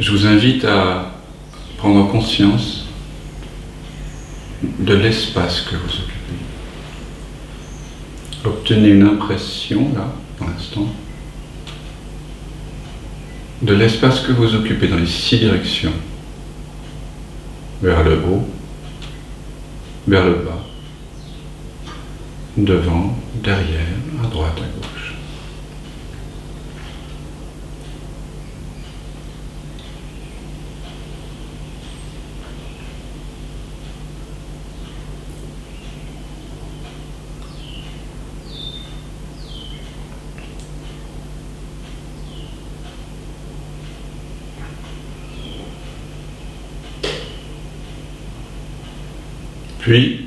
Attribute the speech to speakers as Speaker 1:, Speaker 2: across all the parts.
Speaker 1: Je vous invite à prendre conscience de l'espace que vous occupez. Obtenez une impression, là, pour l'instant, de l'espace que vous occupez dans les 6 directions. Vers le haut, vers le bas, devant, derrière, à droite, à gauche. Puis,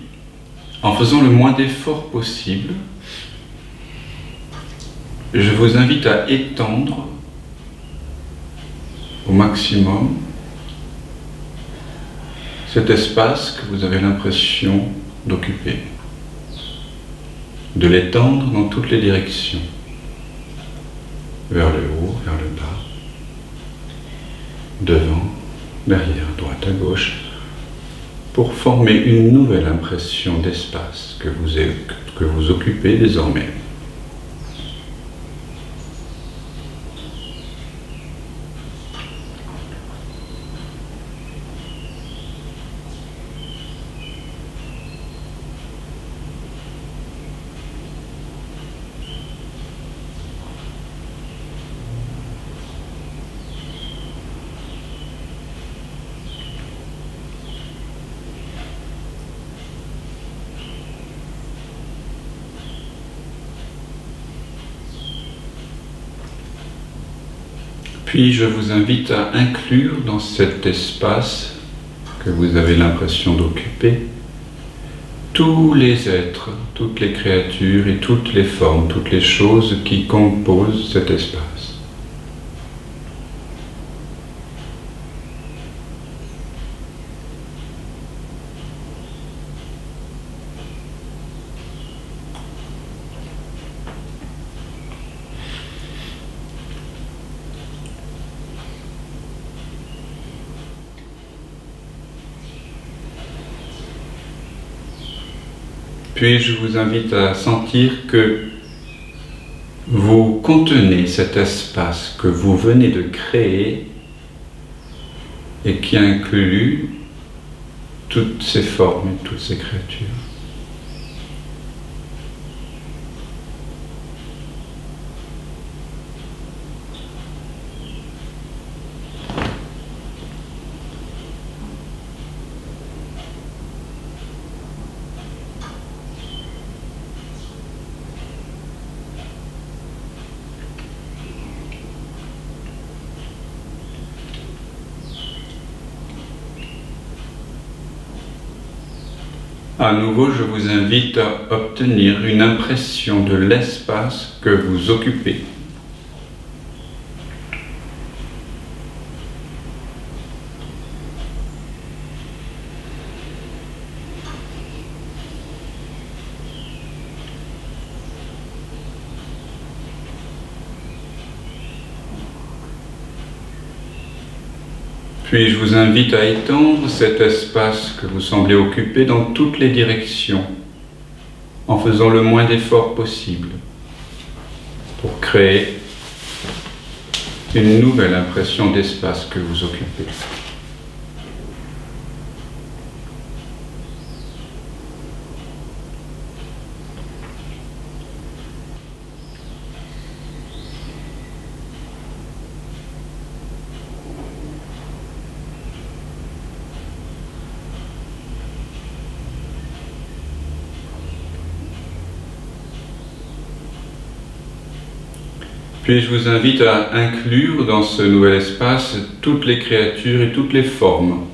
Speaker 1: en faisant le moins d'efforts possible, je vous invite à étendre au maximum cet espace que vous avez l'impression d'occuper, de l'étendre dans toutes les directions, vers le haut, vers le bas, devant, derrière, à droite, à gauche, pour former une nouvelle impression d'espace que vous occupez désormais. Puis je vous invite à inclure dans cet espace que vous avez l'impression d'occuper tous les êtres, toutes les créatures et toutes les formes, toutes les choses qui composent cet espace. Puis je vous invite à sentir que vous contenez cet espace que vous venez de créer et qui inclut toutes ces formes et toutes ces créatures. À nouveau, je vous invite à obtenir une impression de l'espace que vous occupez. Puis je vous invite à étendre cet espace que vous semblez occuper dans toutes les directions, en faisant le moins d'efforts possible, pour créer une nouvelle impression d'espace que vous occupez. Puis je vous invite à inclure dans ce nouvel espace toutes les créatures et toutes les formes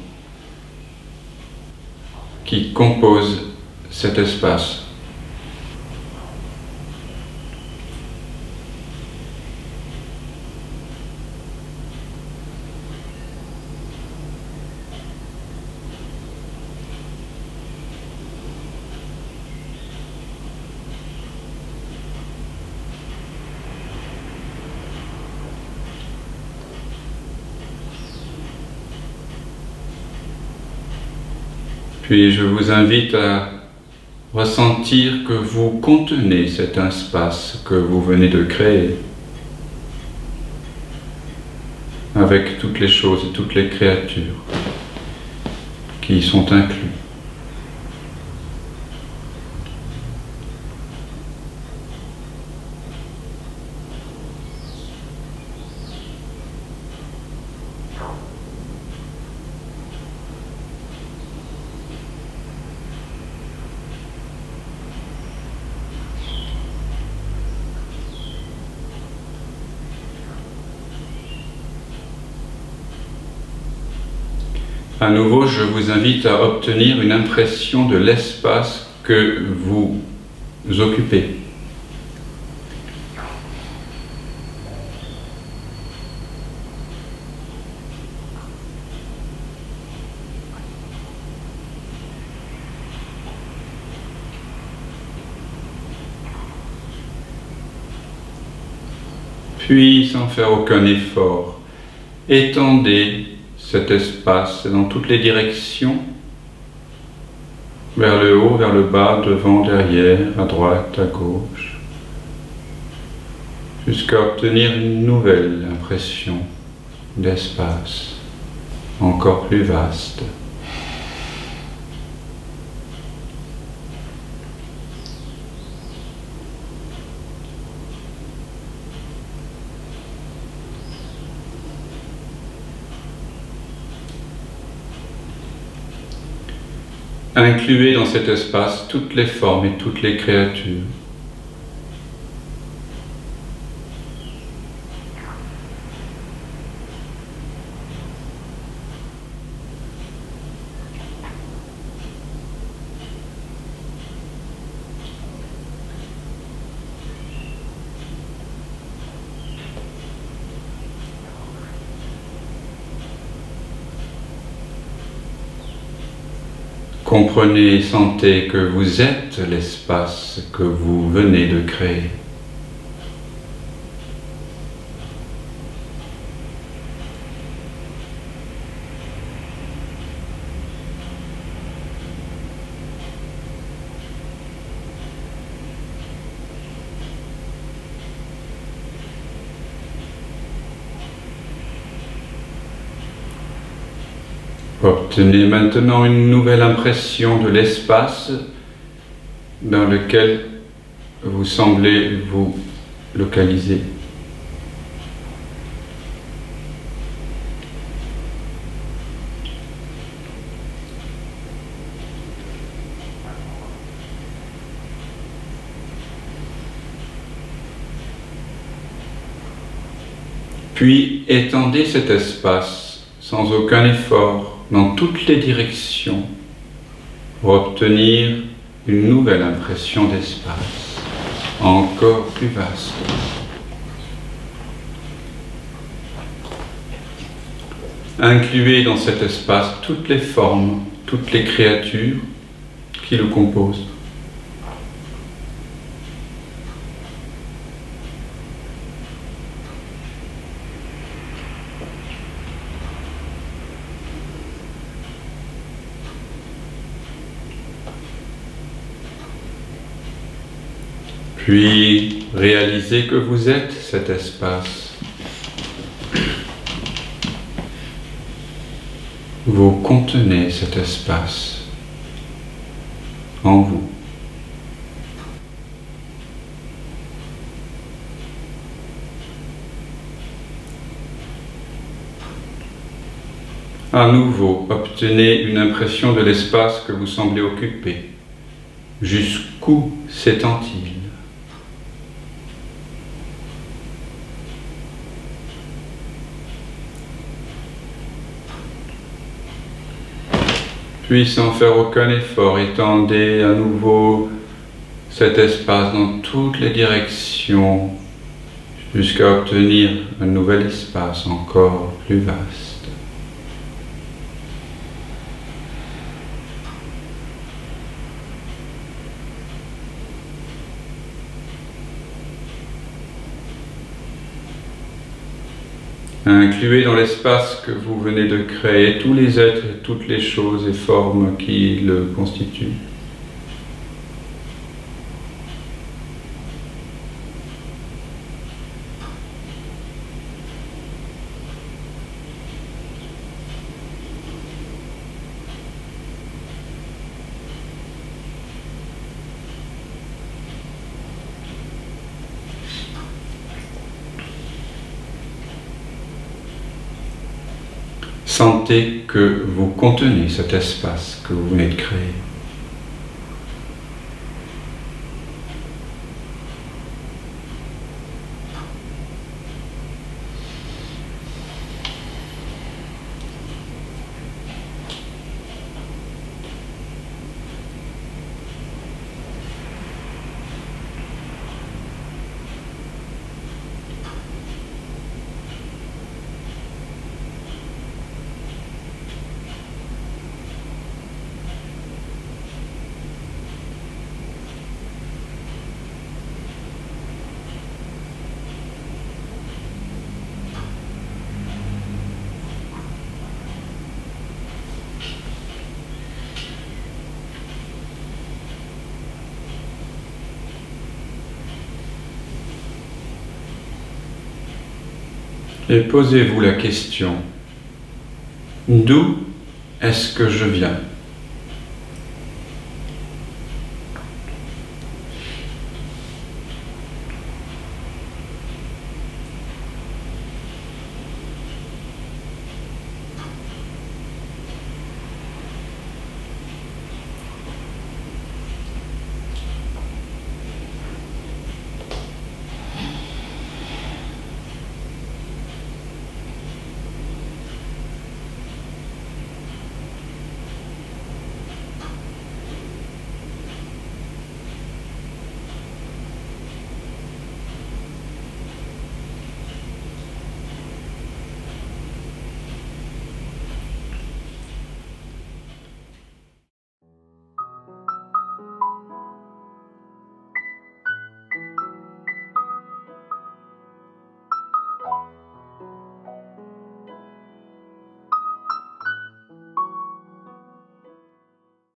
Speaker 1: qui composent cet espace. Puis je vous invite à ressentir que vous contenez cet espace que vous venez de créer, avec toutes les choses et toutes les créatures qui y sont inclus. À nouveau, je vous invite à obtenir une impression de l'espace que vous occupez. Puis, sans faire aucun effort, étendez cet espace dans toutes les directions, vers le haut, vers le bas, devant, derrière, à droite, à gauche, jusqu'à obtenir une nouvelle impression d'espace encore plus vaste. Incluez dans cet espace toutes les formes et toutes les créatures. Comprenez et sentez que vous êtes l'espace que vous venez de créer. Obtenez maintenant une nouvelle impression de l'espace dans lequel vous semblez vous localiser. Puis étendez cet espace sans aucun effort dans toutes les directions pour obtenir une nouvelle impression d'espace encore plus vaste. Incluez dans cet espace toutes les formes, toutes les créatures qui le composent. Puis réalisez que vous êtes cet espace. Vous contenez cet espace en vous. À nouveau, obtenez une impression de l'espace que vous semblez occuper. Jusqu'où s'étend-il ? Puis, sans faire aucun effort, étendez à nouveau cet espace dans toutes les directions jusqu'à obtenir un nouvel espace encore plus vaste. Incluez dans l'espace que vous venez de créer tous les êtres et toutes les choses et formes qui le constituent. Sentez que vous contenez cet espace que vous venez de créer. Et posez-vous la question, d'où est-ce que je viens ?